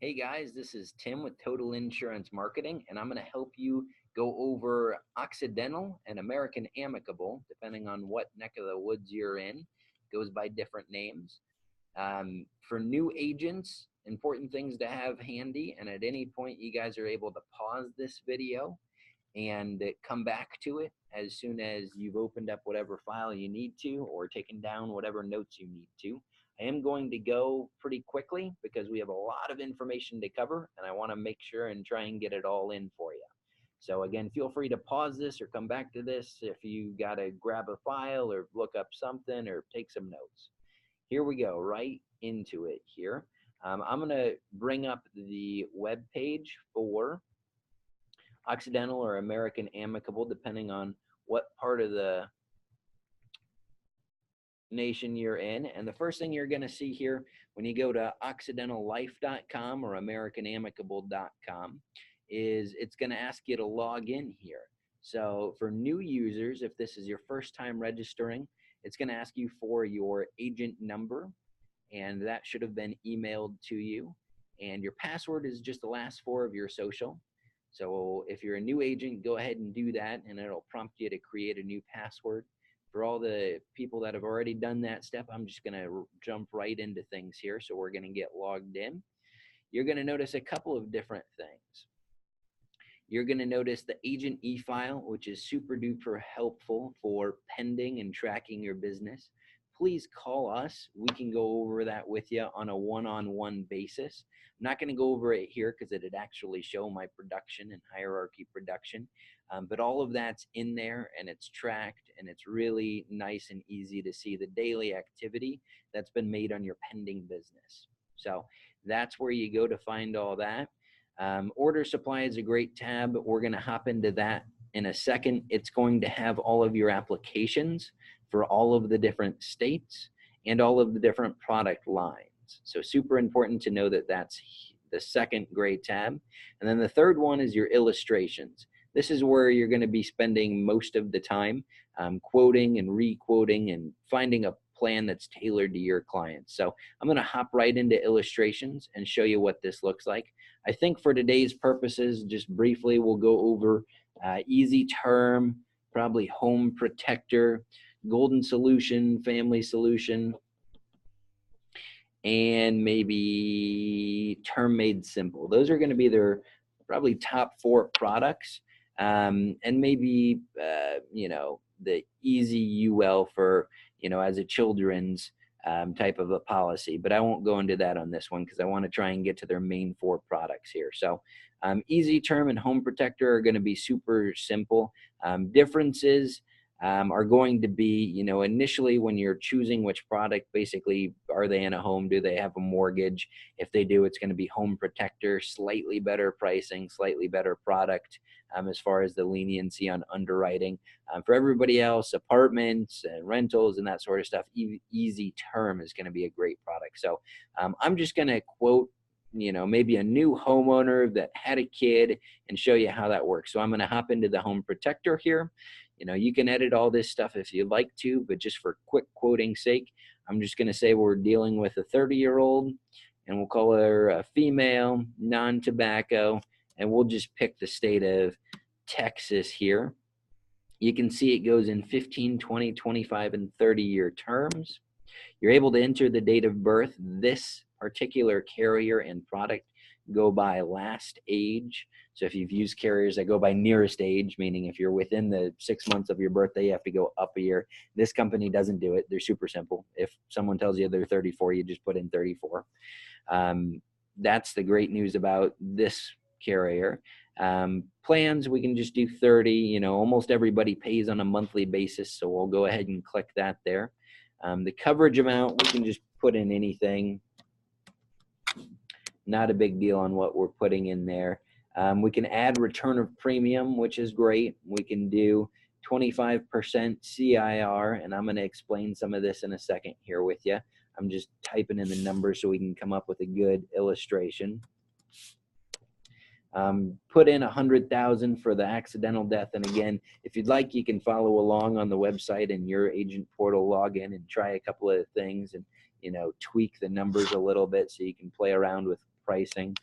Hey guys, this is Tim with Total Insurance Marketing, and I'm going to help you go over Occidental and American Amicable, depending on what neck of the woods you're in. It goes by different names. For new agents, important things to have handy, and at any point you guys are able to pause this video and come back to it as soon as you've opened up whatever file you need to or taken down whatever notes you need to. I am going to go pretty quickly because we have a lot of information to cover and I want to make sure and try and get it all in for you. So again, feel free to pause this or come back to this if you got to grab a file or look up something or take some notes. Here we go, right into it here. I'm going to bring up the web page for Occidental or American Amicable, depending on what part of the nation you're in. And the first thing you're going to see here when you go to occidentallife.com or americanamicable.com is it's going to ask you to log in here. So for new users, if this is your first time registering, it's going to ask you for your agent number, and that should have been emailed to you. And your password is just the last four of your social. So if you're a new agent, go ahead and do that, and it'll prompt you to create a new password. For all the people that have already done that step, I'm just going to jump right into things here. So we're going to get logged in. You're going to notice a couple of different things. You're going to notice the agent e-file, which is super duper helpful for pending and tracking your business. Please call us. We can go over that with you on a one-on-one basis. I'm not going to go over it here because it'd actually show my production and hierarchy production, but all of that's in there and it's tracked, and it's really nice and easy to see the daily activity that's been made on your pending business. So that's where you go to find all that. Order supply is a great tab. We're going to hop into that in a second. It's going to have all of your applications for all of the different states and all of the different product lines. So super important to know that that's the second gray tab. And then the third one is your illustrations. This is where you're going to be spending most of the time quoting and re-quoting and finding a plan that's tailored to your clients. So I'm going to hop right into illustrations and show you what this looks like. I think for today's purposes, just briefly, we'll go over easy term, probably home protector, golden solution, family solution, and maybe term made simple. Those are going to be their probably top 4 products, and maybe the easy UL for as a children's type of a policy, but I won't go into that on this one because I want to try and get to their main 4 products here. So easy term and home protector are going to be super simple. Differences are going to be, initially when you're choosing which product, basically, are they in a home? Do they have a mortgage? If they do, it's going to be home protector, slightly better pricing, slightly better product as far as the leniency on underwriting. For everybody else, apartments and rentals and that sort of stuff, easy term is going to be a great product. So I'm just going to quote maybe a new homeowner that had a kid and show you how that works. So I'm going to hop into the home protector here. You can edit all this stuff if you'd like to, but just for quick quoting sake, I'm just going to say we're dealing with a 30-year-old, and we'll call her a female, non-tobacco, and we'll just pick the state of Texas here. You can see it goes in 15, 20, 25, and 30-year terms. You're able to enter the date of birth. This particular carrier and product go by last age. So if you've used carriers that go by nearest age, meaning if you're within the 6 months of your birthday, you have to go up a year. This company doesn't do it. They're super simple. If someone tells you they're 34, you just put in 34. That's the great news about this carrier. Plans, we can just do 30. Almost everybody pays on a monthly basis, so we'll go ahead and click that there. The coverage amount, we can just put in anything. Not a big deal on what we're putting in there. We can add return of premium, which is great. We can do 25% CIR, and I'm going to explain some of this in a second here with you. I'm just typing in the numbers so we can come up with a good illustration. Put in 100,000 for the accidental death, and again, if you'd like, you can follow along on the website and your agent portal login and try a couple of things and tweak the numbers a little bit so you can play around with pricing.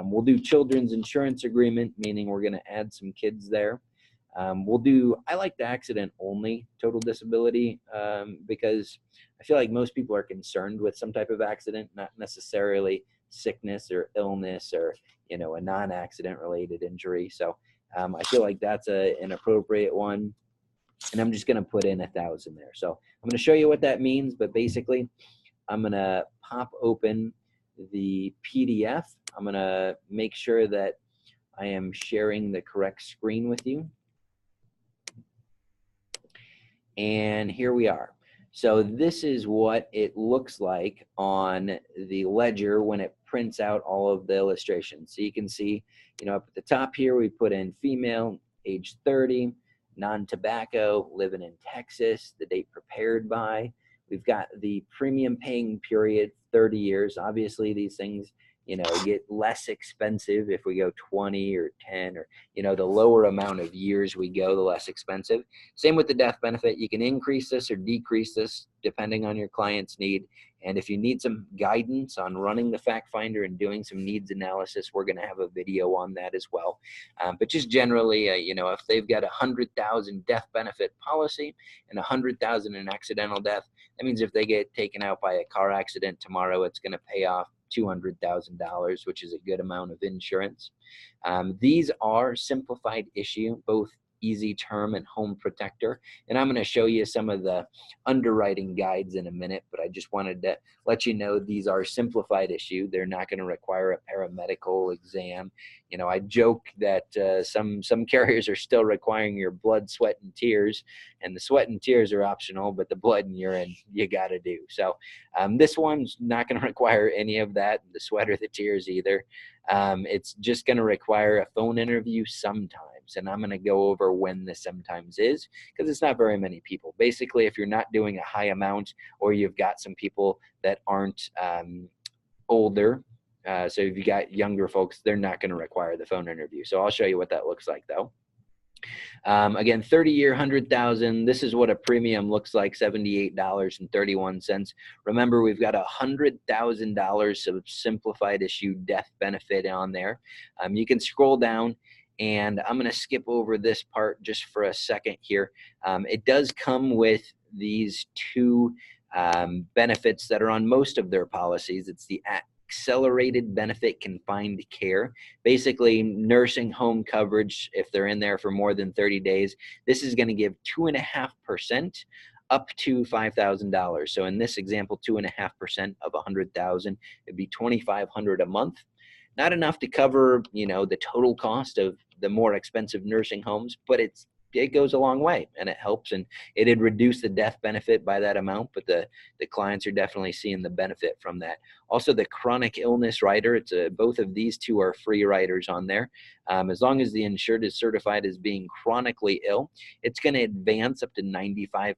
We'll do children's insurance agreement, meaning we're going to add some kids there. We'll do, I like the accident only total disability because I feel like most people are concerned with some type of accident, not necessarily sickness or illness or, you know, a non-accident related injury. So I feel like that's an appropriate one. And I'm just going to put in 1,000 there. So I'm going to show you what that means, but basically I'm going to pop open the PDF. I'm going to make sure that I am sharing the correct screen with you. And here we are. So this is what it looks like on the ledger when it prints out all of the illustrations. So you can see, you know, up at the top here, we put in female, age 30, non-tobacco, living in Texas, the date prepared by. We've got the premium paying period, 30 years. Obviously, these things, you know, get less expensive if we go 20 or 10 or, you know, the lower amount of years we go, the less expensive. Same with the death benefit. You can increase this or decrease this depending on your client's need. And if you need some guidance on running the fact finder and doing some needs analysis, we're going to have a video on that as well. But just generally, you know, if they've got 100,000 death benefit policy and 100,000 in accidental death, that means if they get taken out by a car accident tomorrow, it's going to pay off $200,000, which is a good amount of insurance. These are simplified issue, both easy term and home protector. And I'm going to show you some of the underwriting guides in a minute, but I just wanted to let you know these are simplified issue. They're not going to require a paramedical exam. You know, I joke that some carriers are still requiring your blood, sweat, and tears, and the sweat and tears are optional, but the blood and urine you got to do. So this one's not going to require any of that, the sweat or the tears either. It's just going to require a phone interview sometimes, and I'm going to go over when the sometimes is because it's not very many people. Basically, if you're not doing a high amount or you've got some people that aren't older, so if you got younger folks, they're not going to require the phone interview. So I'll show you what that looks like though. Again, 30-year, 100,000. This is what a premium looks like, $78.31. Remember, we've got $100,000 of simplified issue death benefit on there. You can scroll down, and I'm going to skip over this part just for a second here. It does come with these two benefits that are on most of their policies. It's the accelerated benefit confined care, basically nursing home coverage if they're in there for more than 30 days. This is going to give 2.5% up to $5,000. So in this example, 2.5% of 100,000 would be $2,500 a month. Not enough to cover, you know, the total cost of the more expensive nursing homes, but it goes a long way and it helps, and it'd reduce the death benefit by that amount, but the clients are definitely seeing the benefit from that. Also, the chronic illness rider, it's both of these two are free riders on there. As long as the insured is certified as being chronically ill, it's going to advance up to 95%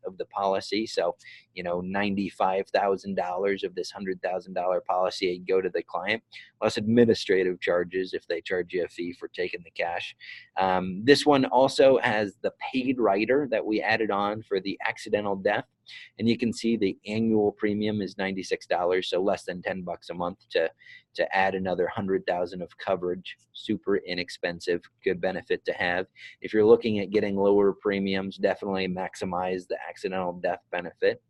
of the policy. So, you know, $95,000 of this $100,000 policy go to the client, plus administrative charges if they charge you a fee for taking the cash. This one also has the paid rider that we added on for the accidental death. And you can see the annual premium is $96, so less than $10 a month to add another 100,000 of coverage. Super inexpensive, good benefit to have. If you're looking at getting lower premiums, definitely maximize the accidental death benefit.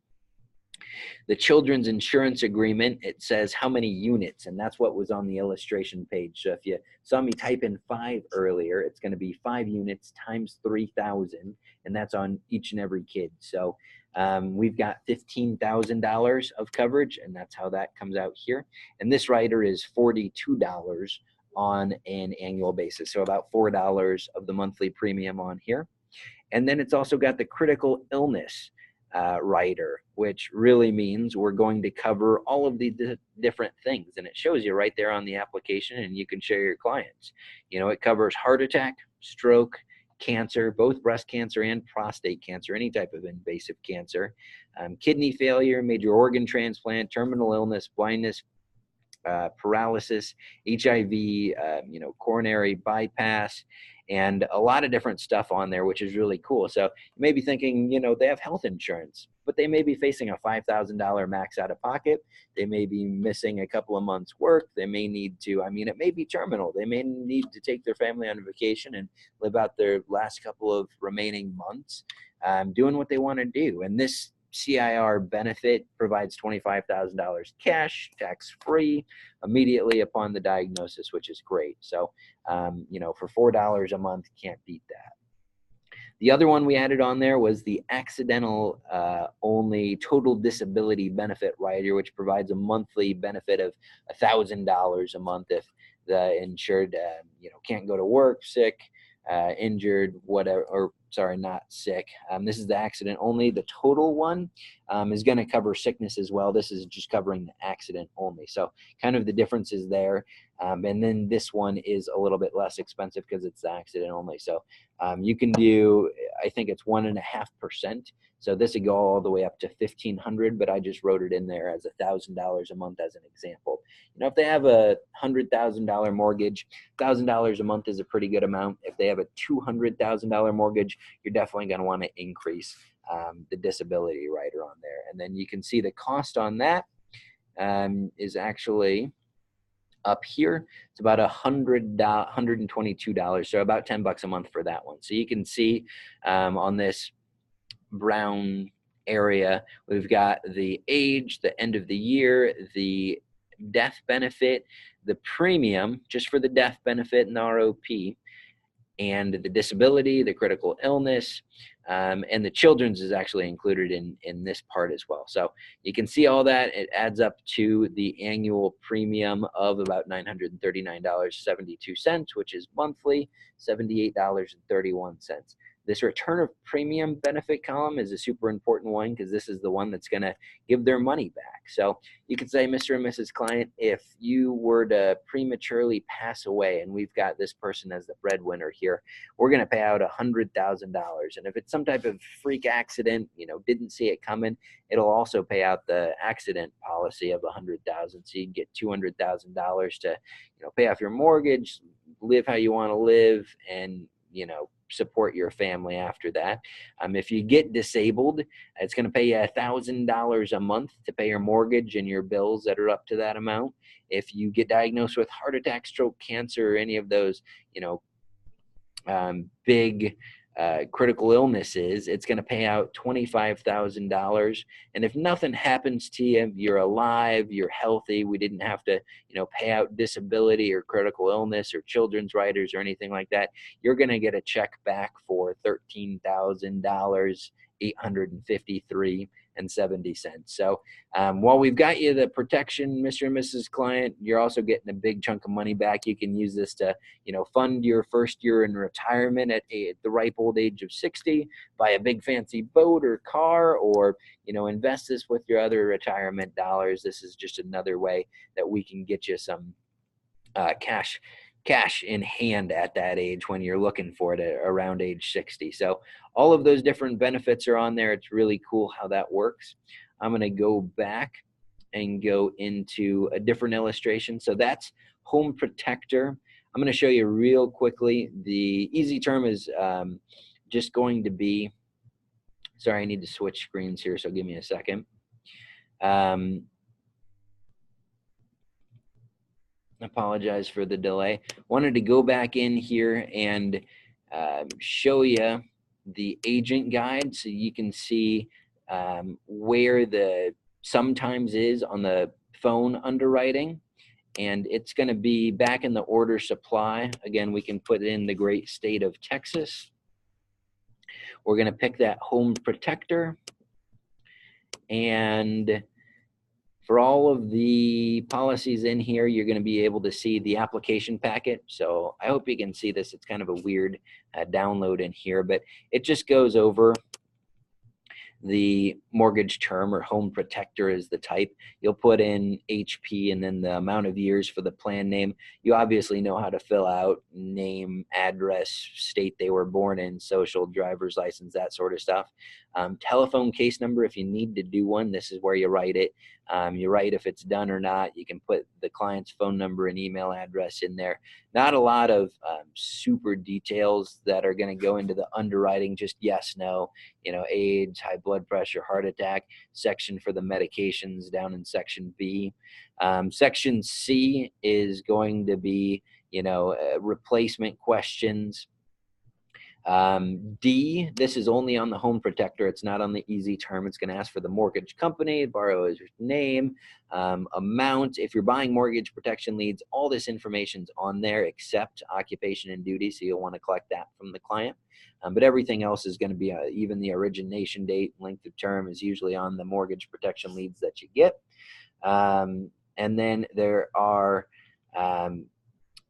The children's insurance agreement, it says how many units, and that's what was on the illustration page. So if you saw me type in 5 earlier, it's going to be 5 units times 3,000, and that's on each and every kid. So we've got $15,000 of coverage, and that's how that comes out here. And this rider is $42 on an annual basis, so about $4 of the monthly premium on here. And then it's also got the critical illness rider, which really means we're going to cover all of the different things, and it shows you right there on the application, and you can share your clients. You know, it covers heart attack, stroke, cancer, both breast cancer and prostate cancer, any type of invasive cancer, kidney failure, major organ transplant, terminal illness, blindness, paralysis, HIV, you know, coronary bypass, and a lot of different stuff on there, which is really cool. So you may be thinking, you know, they have health insurance, but they may be facing a $5,000 max out of pocket. They may be missing a couple of months work. They may need to, I mean, it may be terminal. They may need to take their family on vacation and live out their last couple of remaining months doing what they want to do. And this CIR benefit provides $25,000 cash, tax-free, immediately upon the diagnosis, which is great. So, you know, for $4 a month, can't beat that. The other one we added on there was the accidental only total disability benefit rider, which provides a monthly benefit of $1,000 a month if the insured, you know, can't go to work, sick, injured, whatever, or sorry, not sick. This is the accident only. The total one is going to cover sickness as well. This is just covering the accident only. So kind of the difference is there. And then this one is a little bit less expensive because it's the accident only. So you can do, I think it's 1.5%. So this would go all the way up to $1,500, but I just wrote it in there as $1,000 a month as an example. You know, if they have a $100,000 mortgage, $1,000 a month is a pretty good amount. If they have a $200,000 mortgage, you're definitely going to want to increase the disability rider on there. And then you can see the cost on that is actually up here. It's about $122, so about $10 a month for that one. So you can see on this brown area, we've got the age, the end of the year, the death benefit, the premium just for the death benefit and the ROP, and the disability, the critical illness, and the children's is actually included in this part as well. So you can see all that. It adds up to the annual premium of about $939.72, which is monthly $78.31. This return of premium benefit column is a super important one because this is the one that's going to give their money back. So you could say, Mr. and Mrs. Client, if you were to prematurely pass away, and we've got this person as the breadwinner here, we're going to pay out $100,000. And if it's some type of freak accident, you know, didn't see it coming, it'll also pay out the accident policy of $100,000. So you can get $200,000 to, you know, pay off your mortgage, live how you want to live, and, you know, support your family after that. If you get disabled, it's going to pay you $1,000 a month to pay your mortgage and your bills that are up to that amount. If you get diagnosed with heart attack, stroke, cancer, or any of those, you know, big critical illnesses, it's going to pay out $25,000. And if nothing happens to you, you're alive, you're healthy, we didn't have to, you know, pay out disability or critical illness or children's riders or anything like that, you're going to get a check back for $13,853.70. So while we've got you the protection, Mr. and Mrs. Client, you're also getting a big chunk of money back. You can use this to, you know, fund your first year in retirement at the ripe old age of 60, buy a big fancy boat or car, or, you know, invest this with your other retirement dollars. This is just another way that we can get you some cash in hand at that age when you're looking for it around age 60. So all of those different benefits are on there. It's really cool how that works. I'm going to go back and go into a different illustration. So that's Home Protector. I'm going to show you real quickly. The easy term is just going to be, sorry, I need to switch screens here, so give me a second. Apologize for the delay. Wanted to go back in here and show you the agent guide so you can see where the sometimes is on the phone underwriting. And it's going to be back in the order supply. Again, we can put in the great state of Texas. We're going to pick that Home Protector. And for all of the policies in here, you're going to be able to see the application packet. So I hope you can see this. It's kind of a weird download in here, but it just goes over the mortgage term, or Home Protector is the type. You'll put in HP and then the amount of years for the plan name. You obviously know how to fill out name, address, state they were born in, social, driver's license, that sort of stuff. Telephone case number, if you need to do one, this is where you write it. You write if it's done or not. You can put the client's phone number and email address in there. Not a lot of super details that are going to go into the underwriting, just yes, no, age, high blood pressure, heart attack, section for the medications down in section B. Section C is going to be, replacement questions. D, this is only on the home protector. It's not on the easy term. It's going to ask for the mortgage company, borrower's name, amount. If you're buying mortgage protection leads, all this information's on there except occupation and duty, so you'll want to collect that from the client. But everything else is going to be, even the origination date, length of term is usually on the mortgage protection leads that you get. And then there are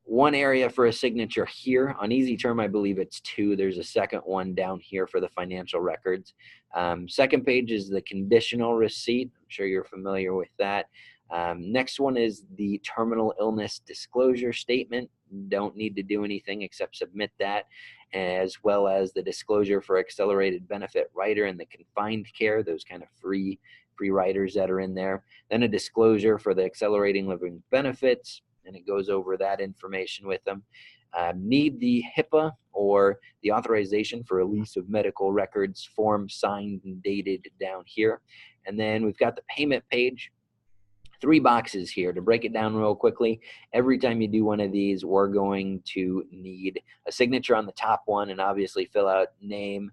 one area for a signature here. On easy term, I believe it's 2. There's a second one down here for the financial records. Second page is the conditional receipt. I'm sure you're familiar with that. Next one is the terminal illness disclosure statement. Don't need to do anything except submit that, as well as the disclosure for accelerated benefit rider and the confined care, those kind of free riders that are in there. Then a disclosure for the accelerating living benefits, and it goes over that information with them. Need the HIPAA or the authorization for release of medical records form signed and dated down here. And then we've got the payment page. 3 boxes here. To break it down real quickly, every time you do one of these, we're going to need a signature on the top one, and obviously fill out name,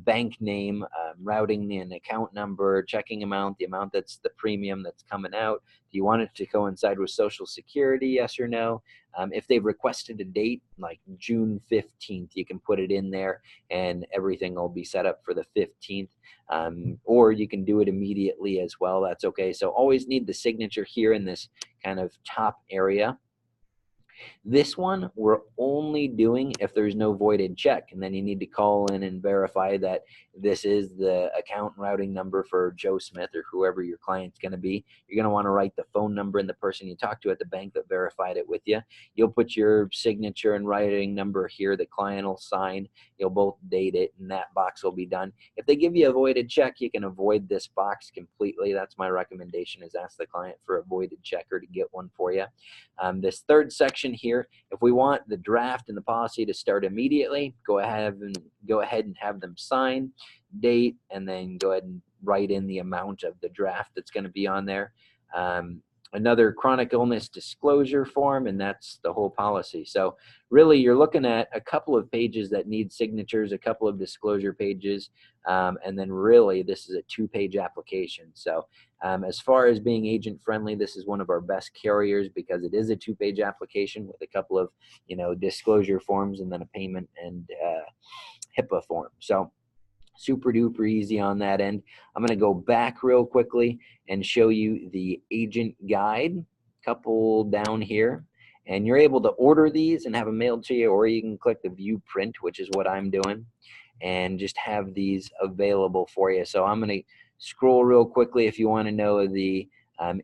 bank name, routing and account number, checking amount, the amount that's the premium that's coming out. Do you want it to coincide with Social Security, yes or no? If they've requested a date like June 15th, you can put it in there and everything will be set up for the 15th. Or you can do it immediately as well. That's okay. So always need the signature here in this kind of top area. This one we're only doing if there's no voided check, and then you need to call in and verify that this is the account routing number for Joe Smith or whoever your client's going to be. You're going to want to write the phone number and the person you talked to at the bank that verified it with you. You'll put your signature and writing number here. The client will sign. You'll both date it, and that box will be done. If they give you a voided check, you can avoid this box completely. That's my recommendation, is ask the client for a voided check or to get one for you. This third section here, if we want the draft and the policy to start immediately, go ahead and have them sign, date, and then go ahead and write in the amount of the draft that's going to be on there. Another chronic illness disclosure form, and that's the whole policy. So really you're looking at a couple of pages that need signatures, a couple of disclosure pages, and then really this is a 2-page application. So as far as being agent friendly, this is one of our best carriers because it is a 2-page application with a couple of disclosure forms and then a payment and HIPAA form. So super duper easy on that end. I'm going to go back real quickly and show you the agent guide, couple down here, and you're able to order these and have them mailed to you, or you can click the view print, which is what I'm doing, and just have these available for you. So I'm going to scroll real quickly. If you want to know the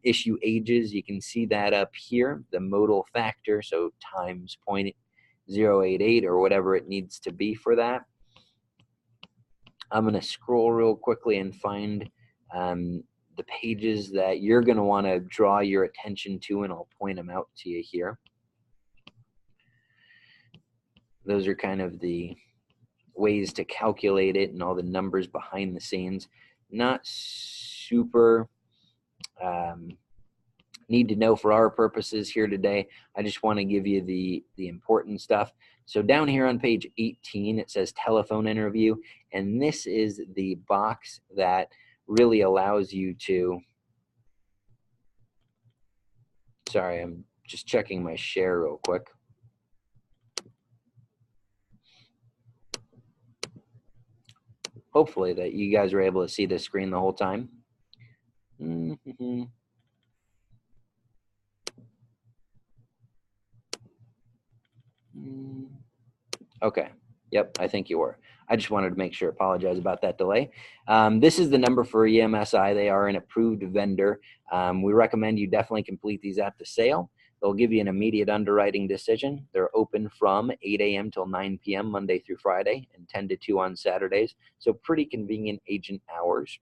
issue ages, you can see that up here, the modal factor, so times 0.088 or whatever it needs to be for that. I'm going to scroll real quickly and find the pages that you're going to want to draw your attention to, and I'll point them out to you here. Those are kind of the ways to calculate it and all the numbers behind the scenes. Not super need to know for our purposes here today. I just want to give you the important stuff. So down here on page 18, it says telephone interview, and this is the box that really allows you to, sorry, I'm just checking my share real quick. Hopefully that you guys are able to see this screen the whole time. Okay. Yep, I think you were. I just wanted to make sure. Apologize about that delay. This is the number for EMSI. They are an approved vendor. We recommend you definitely complete these at the sale. They'll give you an immediate underwriting decision. They're open from 8 a.m. till 9 p.m. Monday through Friday and 10 to 2 on Saturdays. So pretty convenient agent hours.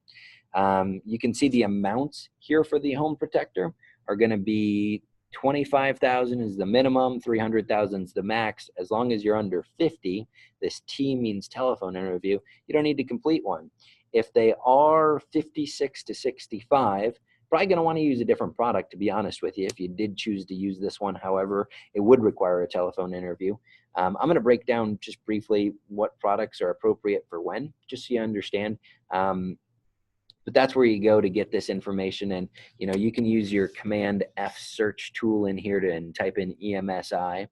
You can see the amounts here for the home protector are going to be 25,000 is the minimum, 300,000 is the max. As long as you're under 50, this T means telephone interview, you don't need to complete one. If they are 56 to 65, probably going to want to use a different product, to be honest with you. If you did choose to use this one, however, it would require a telephone interview. I'm going to break down just briefly what products are appropriate for when, just so you understand. But that's where you go to get this information. And, you know, you can use your Command F search tool in here and type in EMSI,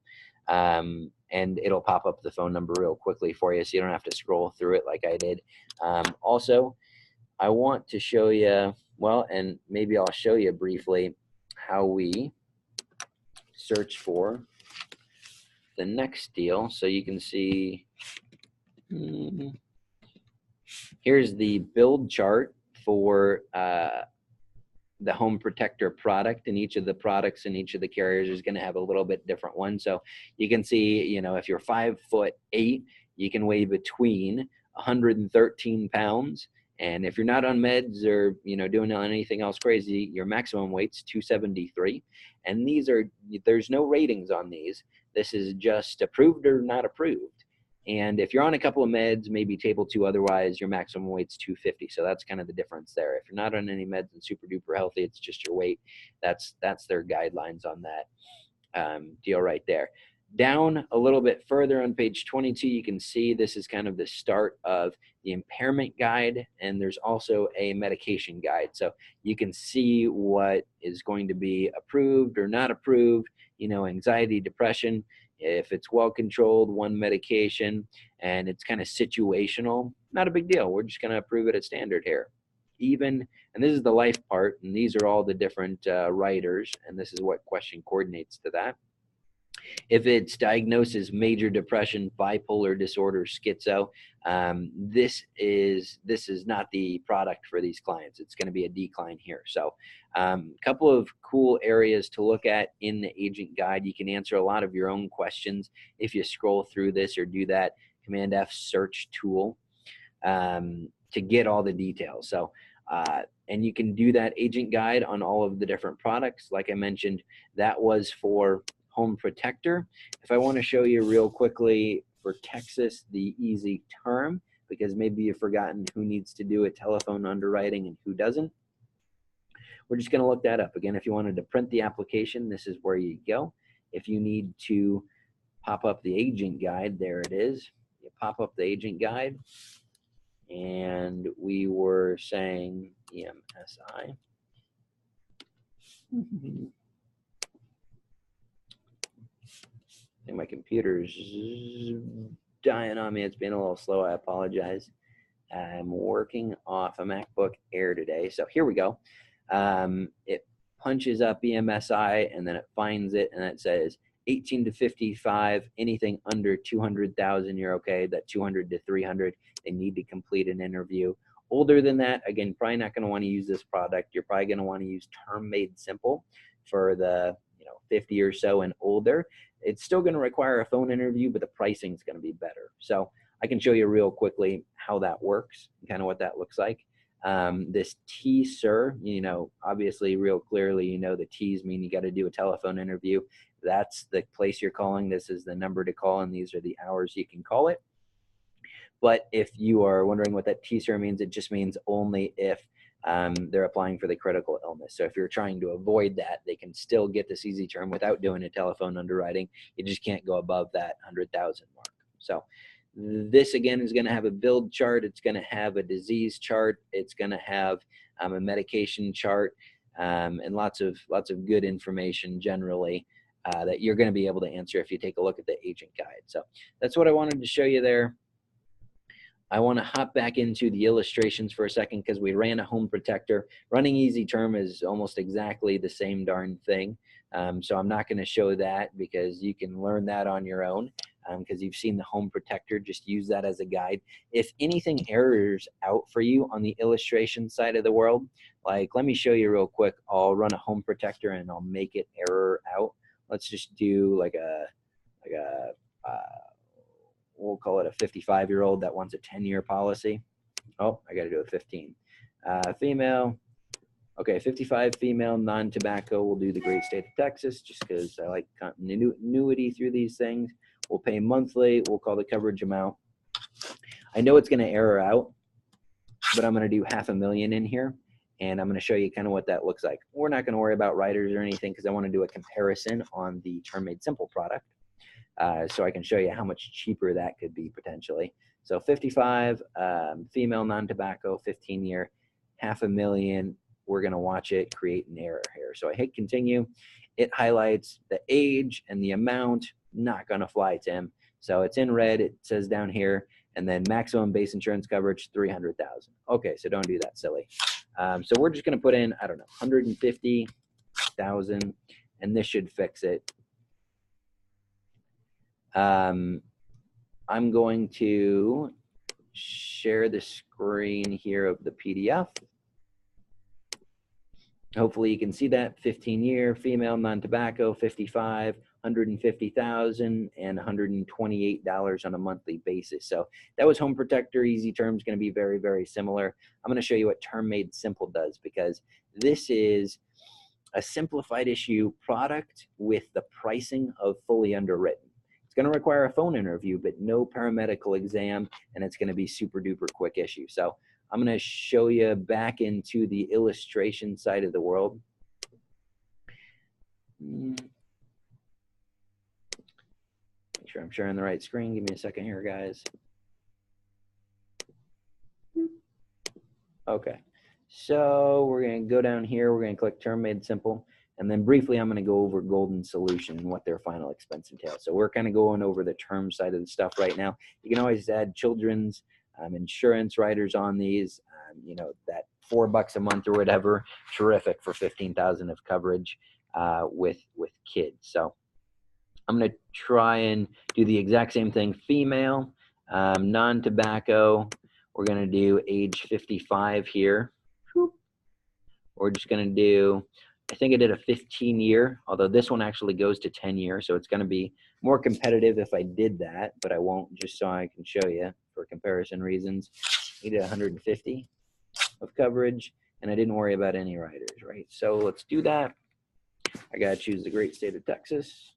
and it'll pop up the phone number real quickly for you, so you don't have to scroll through it like I did. Also, I want to show you, well, and maybe I'll show you briefly how we search for the next deal. So you can see, here's the build chart for the home protector product, and each of the products in each of the carriers is going to have a little bit different one. So you can see, you know, if you're 5'8", you can weigh between 113 pounds. And if you're not on meds or, you know, doing anything else crazy, your maximum weight's 273. And these are, there's no ratings on these. This is just approved or not approved. And if you're on a couple of meds, maybe table 2 otherwise, your maximum weight's 250. So that's kind of the difference there. If you're not on any meds and super duper healthy, it's just your weight. That's their guidelines on that deal right there. Down a little bit further on page 22, you can see this is kind of the start of the impairment guide, and there's also a medication guide. So you can see what is going to be approved or not approved, you know, anxiety, depression. If it's well controlled, one medication, and it's kind of situational, not a big deal. We're just going to approve it at standard here. Even, and this is the life part, and these are all the different writers, and this is what question coordinates to that. If it's diagnosed as major depression, bipolar disorder, schizo, this is not the product for these clients. It's going to be a decline here. So a couple of cool areas to look at in the agent guide. You can answer a lot of your own questions if you scroll through this or do that Command F search tool to get all the details. So and you can do that agent guide on all of the different products. Like I mentioned, that was for home protector. If I want to show you real quickly for Texas, the easy term, because maybe you've forgotten who needs to do a telephone underwriting and who doesn't. We're just going to look that up. Again, if you wanted to print the application, this is where you go. If you need to pop up the agent guide, there it is. You pop up the agent guide, and we were saying EMSI. I think my computer's dying on me. It's been a little slow. I apologize. I'm working off a MacBook Air today. So here we go. It punches up EMSI, and then it finds it, and it says 18 to 55, anything under 200,000, you're okay. That 200 to 300, they need to complete an interview. Older than that, again, probably not going to want to use this product. You're probably going to want to use Term Made Simple for the 50 or so and older. It's still going to require a phone interview, but the pricing is going to be better. So I can show you real quickly how that works and kind of what that looks like. This T, sir, obviously real clearly, the T's mean you got to do a telephone interview. That's the place you're calling. This is the number to call, and these are the hours you can call it. But if you are wondering what that T, sir means, it just means only if they're applying for the critical illness. So if you're trying to avoid that, they can still get this easy term without doing a telephone underwriting. You just can't go above that 100,000 mark. So this again is going to have a build chart. It's going to have a disease chart. It's going to have a medication chart, and lots of good information generally that you're going to be able to answer if you take a look at the agent guide. So that's what I wanted to show you there. I want to hop back into the illustrations for a second because we ran a home protector. Running easy term is almost exactly the same darn thing. So I'm not going to show that because you can learn that on your own because you've seen the home protector. Just use that as a guide. If anything errors out for you on the illustration side of the world, like let me show you real quick. I'll run a home protector and I'll make it error out. let's just do like a we'll call it a 55-year-old that wants a 10-year policy. Oh, I got to do a 15. Female. Okay, 55 female, non-tobacco. We'll do the great state of Texas just because I like continuity through these things. We'll pay monthly. We'll call the coverage amount. I know it's going to error out, but I'm going to do $500,000 in here, and I'm going to show you kind of what that looks like. We're not going to worry about riders or anything because I want to do a comparison on the Term Made Simple product, so I can show you how much cheaper that could be potentially. So 55, female, non-tobacco, 15-year, $500,000. We're going to watch it create an error here. So I hit continue. It highlights the age and the amount. Not going to fly, Tim. So it's in red. It says down here. And then maximum base insurance coverage, $300,000. Okay, so don't do that, silly. So we're just going to put in, I don't know, $150,000, and this should fix it. I'm going to share the screen here of the PDF. Hopefully you can see that 15-year female non-tobacco 55, 150,000 and $128 on a monthly basis. So that was Home Protector. Easy Term's going to be very, very similar. I'm going to show you what Term Made Simple does because this is a simplified issue product with the pricing of fully underwritten. It's going to require a phone interview, but no paramedical exam, and it's going to be super duper quick issue. So I'm going to show you back into the illustration side of the world. Make sure I'm sharing the right screen. Give me a second here, guys. Okay, so we're going to go down here. We're going to click Term Made Simple. And then briefly, I'm going to go over Golden Solution and what their final expense entails. So we're kind of going over the term side of the stuff right now. You can always add children's insurance riders on these, you know, that $4 a month or whatever, terrific for 15,000 of coverage with kids. So I'm going to try and do the exact same thing. Female, non-tobacco, we're going to do age 55 here. We're just going to do, I think I did a 15-year, although this one actually goes to 10 years, so it's going to be more competitive if I did that, but I won't, just so I can show you for comparison reasons. We did 150 of coverage, and I didn't worry about any riders, right? So let's do that. I got to choose the great state of Texas.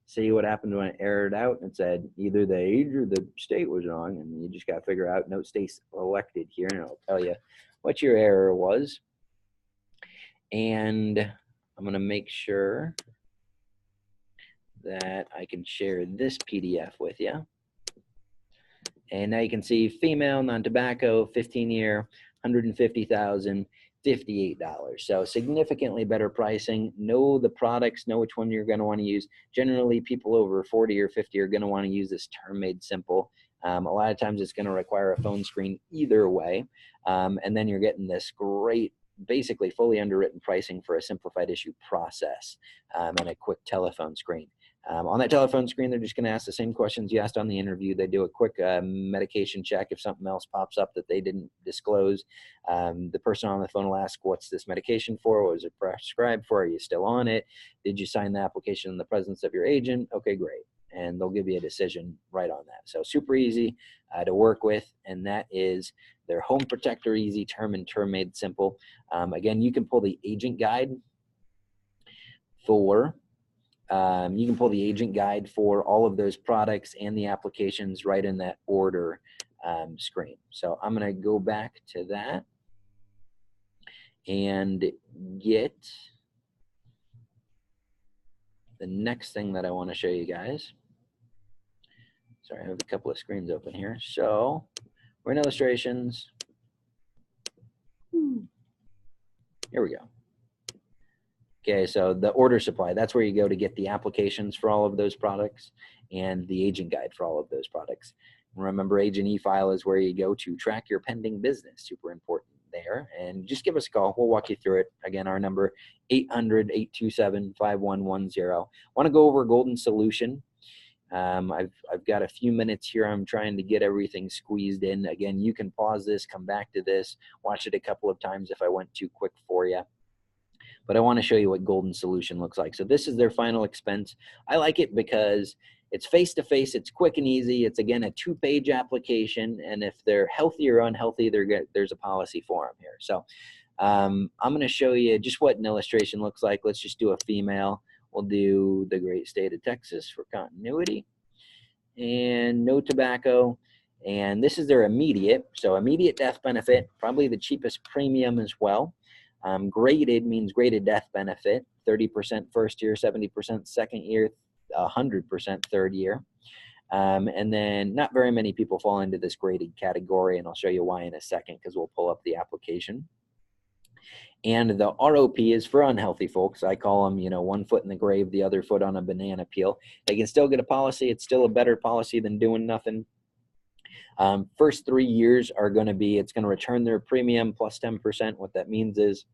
See what happened when it errored out and said either the age or the state was wrong, and you just got to figure out no state selected here, and it'll tell you what your error was. And I'm going to make sure that I can share this PDF with you. And now you can see female, non-tobacco, 15-year, 150,000, $58. So significantly better pricing. Know the products, know which one you're going to want to use. Generally, people over 40 or 50 are going to want to use this Term Made Simple. A lot of times it's going to require a phone screen either way. And then you're getting this great, basically fully underwritten pricing for a simplified issue process and a quick telephone screen. On that telephone screen, they're just going to ask the same questions you asked on the interview. They do a quick medication check if something else pops up that they didn't disclose. The person on the phone will ask, what's this medication for? What was it prescribed for? Are you still on it? Did you sign the application in the presence of your agent? Okay, great. And they'll give you a decision right on that. So super easy to work with, and that is their Home Protector Easy Term and Term Made Simple. Again, you can pull the agent guide for all of those products and the applications right in that order screen. So I'm going to go back to that and get the next thing that I want to show you guys. Sorry, I have a couple of screens open here. So we're in illustrations. Here we go. Okay, so the order supply, that's where you go to get the applications for all of those products and the agent guide for all of those products. Remember, agent e-file is where you go to track your pending business. Super important there. And just give us a call. We'll walk you through it. Again, our number, 800-827-5110. Want to go over Golden Solution. I've got a few minutes here. I'm trying to get everything squeezed in. Again, you can pause this, come back to this, watch it a couple of times if I went too quick for you. but I want to show you what Golden Solution looks like. So this is their final expense. I like it because it's face-to-face, it's quick and easy. It's, again, a 2-page application, and if they're healthy or unhealthy, there's a policy for them here. So I'm going to show you just what an illustration looks like. Let's just do a female. We'll do the great state of Texas for continuity, and no tobacco. And this is their immediate, so immediate death benefit, probably the cheapest premium as well. Graded means graded death benefit, 30% first year, 70% second year, 100% third year. And then not very many people fall into this graded category, and I'll show you why in a second because we'll pull up the application. And the ROP is for unhealthy folks. I call them, you know, one foot in the grave, the other foot on a banana peel. They can still get a policy. It's still a better policy than doing nothing. First 3 years are going to be, it's going to return their premium plus 10%. What that means is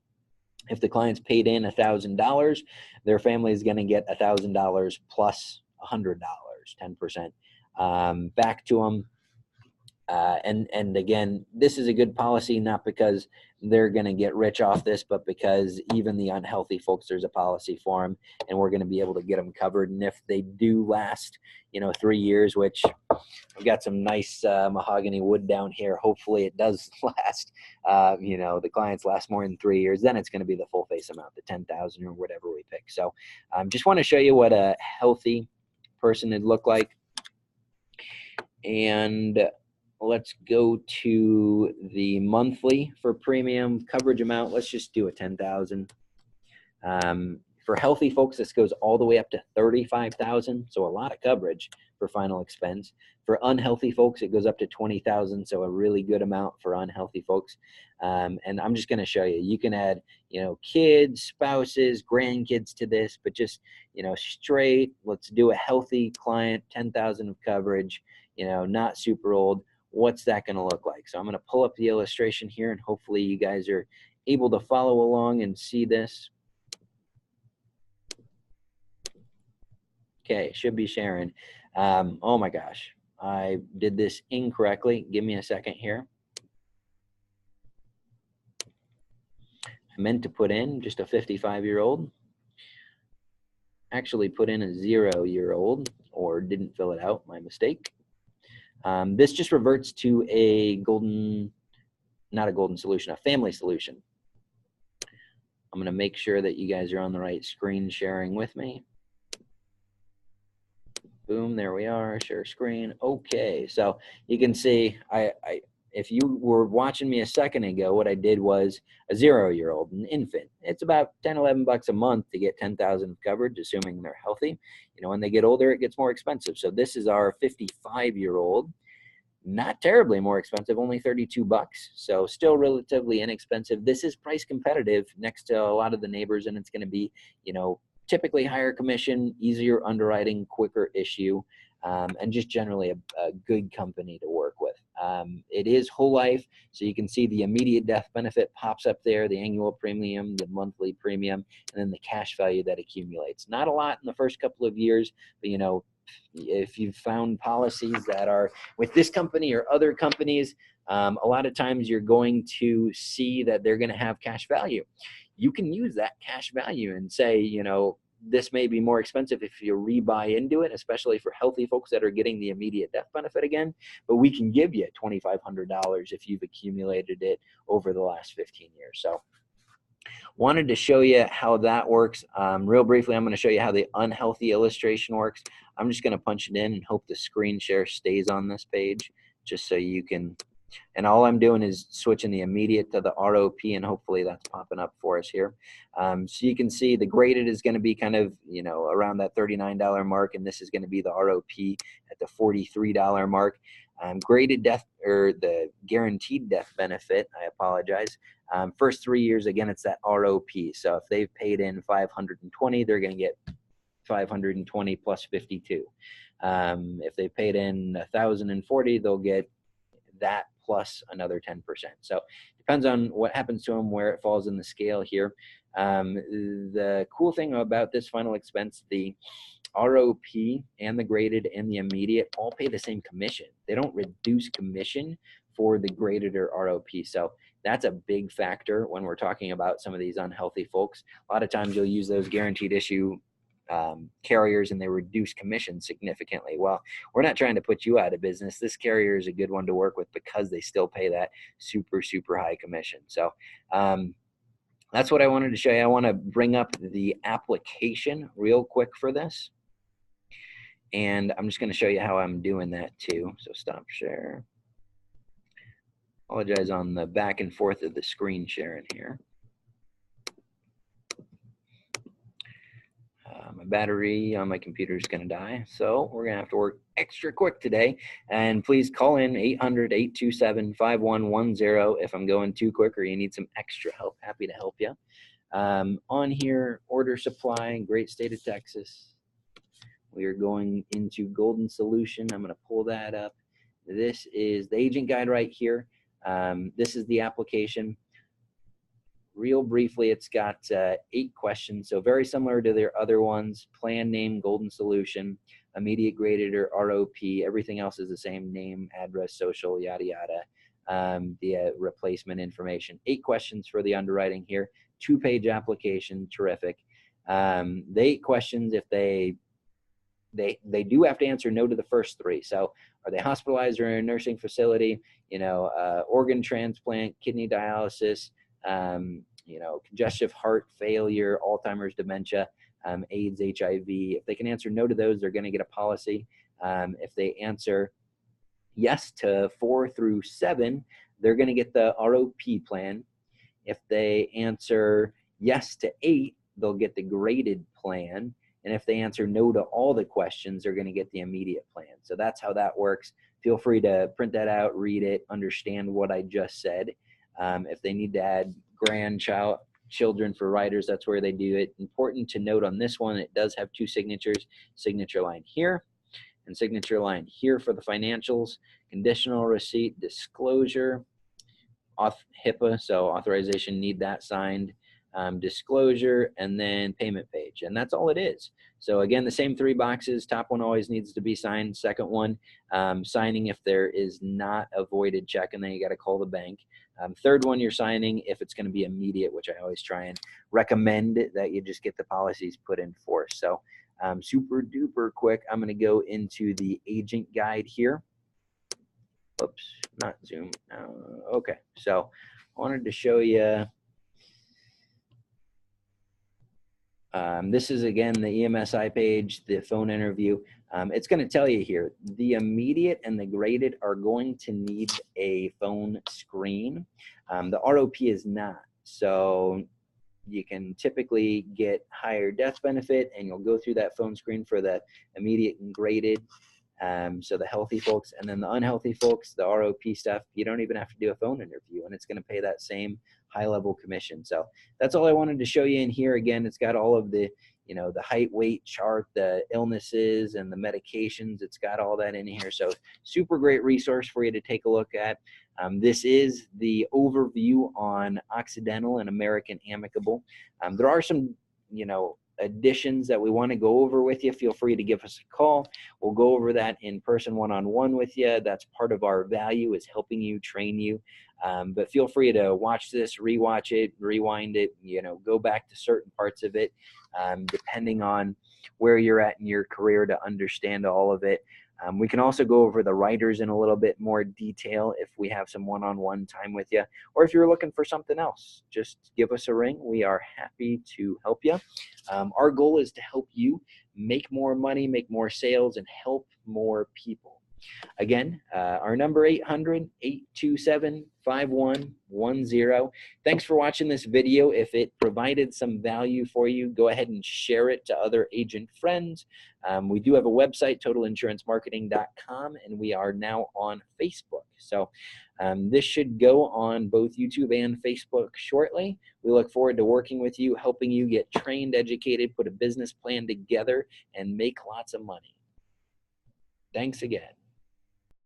if the client's paid in $1,000, their family is going to get $1,000 plus $100, 10% back to them. And again, this is a good policy, not because they're going to get rich off this, but because even the unhealthy folks, there's a policy for them, and we're going to be able to get them covered. And if they do last, you know, 3 years, which I've got some nice mahogany wood down here, hopefully it does last, you know, the clients last more than 3 years, then it's going to be the full face amount, the 10,000 or whatever we pick. So just want to show you what a healthy person would look like. And let's go to the monthly for premium coverage amount. Let's just do a 10,000. For healthy folks, this goes all the way up to 35,000. So a lot of coverage for final expense. For unhealthy folks, it goes up to 20,000. So a really good amount for unhealthy folks. And I'm just going to show you, you can add, you know, kids, spouses, grandkids to this, but just, you know, straight, let's do a healthy client, 10,000 of coverage, you know, not super old. What's that going to look like? So I'm going to pull up the illustration here, and hopefully you guys are able to follow along and see this. Okay, should be sharing. Oh my gosh, I did this incorrectly. Give me a second here. I meant to put in just a 55-year-old. Actually put in a 0-year-old, or didn't fill it out, my mistake. This just reverts to a not a golden solution, a family solution. I'm going to make sure that you guys are on the right screen sharing with me. Boom, there we are, share screen. Okay, so you can see, if you were watching me a second ago, what I did was a 0-year-old, an infant. It's about 10, 11 bucks a month to get 10,000 of coverage, assuming they're healthy. You know, when they get older, it gets more expensive. So this is our 55-year-old. Not terribly more expensive, only 32 bucks. So still relatively inexpensive. This is price competitive next to a lot of the neighbors, and it's going to be, you know, typically higher commission, easier underwriting, quicker issue, and just generally a good company to work with. It is whole life, so you can see the immediate death benefit pops up there, the annual premium, the monthly premium, and then the cash value that accumulates. Not a lot in the first couple of years, but you know, if you've found policies that are with this company or other companies, a lot of times you're going to see that they're going to have cash value. You can use that cash value and say, you know, this may be more expensive if you rebuy into it, especially for healthy folks that are getting the immediate death benefit again, but we can give you $2,500 if you've accumulated it over the last 15 years. So wanted to show you how that works. Real briefly, I'm going to show you how the unhealthy illustration works. I'm just going to punch it in and hope the screen share stays on this page just so you can, and all I'm doing is switching the immediate to the ROP, and hopefully that's popping up for us here. So you can see the graded is going to be kind of, you know, around that $39 mark, and this is going to be the ROP at the $43 mark. Graded death, or the guaranteed death benefit, I apologize. First 3 years, again, it's that ROP. So if they've paid in 520, they're going to get 520 plus 52. If they paid in 1,040, they'll get that plus another 10%. So depends on what happens to them, where it falls in the scale here. The cool thing about this final expense, the ROP and the graded and the immediate all pay the same commission. They don't reduce commission for the graded or ROP. So that's a big factor when we're talking about some of these unhealthy folks. A lot of times you'll use those guaranteed issue carriers and they reduce commission significantly. Well, we're not trying to put you out of business. This carrier is a good one to work with because they still pay that super, super high commission. So that's what I wanted to show you. I want to bring up the application real quick for this. And I'm just going to show you how I'm doing that too. So stop share. Apologize on the back and forth of the screen sharing here. My battery on my computer is going to die, so we're going to have to work extra quick today. And please call in 800-827-5110 if I'm going too quick or you need some extra help. Happy to help you. On here, order supply, great state of Texas. We are going into Golden Solution. I'm going to pull that up. This is the agent guide right here. This is the application. Real briefly, it's got 8 questions, so very similar to their other ones. Plan name, Golden Solution, immediate graded or ROP. Everything else is the same: name, address, social, yada yada. The replacement information. 8 questions for the underwriting here. 2-page application, terrific. The 8 questions, if they do have to answer no to the first 3. So are they hospitalized or in a nursing facility? You know, organ transplant, kidney dialysis, you know, congestive heart failure, Alzheimer's, dementia, AIDS, HIV. If they can answer no to those, they're going to get a policy. If they answer yes to 4 through 7, they're going to get the ROP plan. If they answer yes to 8, they'll get the graded plan. And if they answer no to all the questions, they're going to get the immediate plan. So that's how that works. Feel free to print that out, read it, understand what I just said. If they need to add grandchildren for riders, that's where they do it. Important to note on this one, it does have 2 signatures, signature line here and signature line here for the financials, conditional receipt, disclosure, HIPAA, so authorization, need that signed, disclosure, and then payment page. And that's all it is. So again, the same 3 boxes. Top one always needs to be signed. Second one, signing if there is not a voided check, and then you got to call the bank. Third one, you're signing if it's going to be immediate, which I always try and recommend that you just get the policies put in force. So super duper quick, I'm going to go into the agent guide here. Oops, not Zoom. Okay, so I wanted to show you. This is, again, the EMSI page, the phone interview. It's going to tell you here, the immediate and the graded are going to need a phone screen. The ROP is not. So you can typically get higher death benefit, and you'll go through that phone screen for the immediate and graded. So the healthy folks, and then the unhealthy folks, the ROP stuff, you don't even have to do a phone interview, and it's going to pay that same high-level commission. So that's all I wanted to show you in here. Again, it's got all of the, you know, the height, weight chart, the illnesses, and the medications. It's got all that in here. So super great resource for you to take a look at. This is the overview on Occidental and American Amicable. There are some, you know, additions that we want to go over with you. Feel free to give us a call. We'll go over that in person, one-on-one with you. That's part of our value, is helping you, train you. But feel free to watch this, rewatch it, rewind it, you know, go back to certain parts of it, depending on where you're at in your career to understand all of it. We can also go over the writers in a little bit more detail if we have some one-on-one time with you, or if you're looking for something else, just give us a ring. We are happy to help you. Our goal is to help you make more money, make more sales, and help more people. Again, our number 800-827-5110. Thanks for watching this video. If it provided some value for you, go ahead and share it to other agent friends. We do have a website, totalinsurancemmarketing.com, and we are now on Facebook. So this should go on both YouTube and Facebook shortly. We look forward to working with you, helping you get trained, educated, put a business plan together, and make lots of money. Thanks again.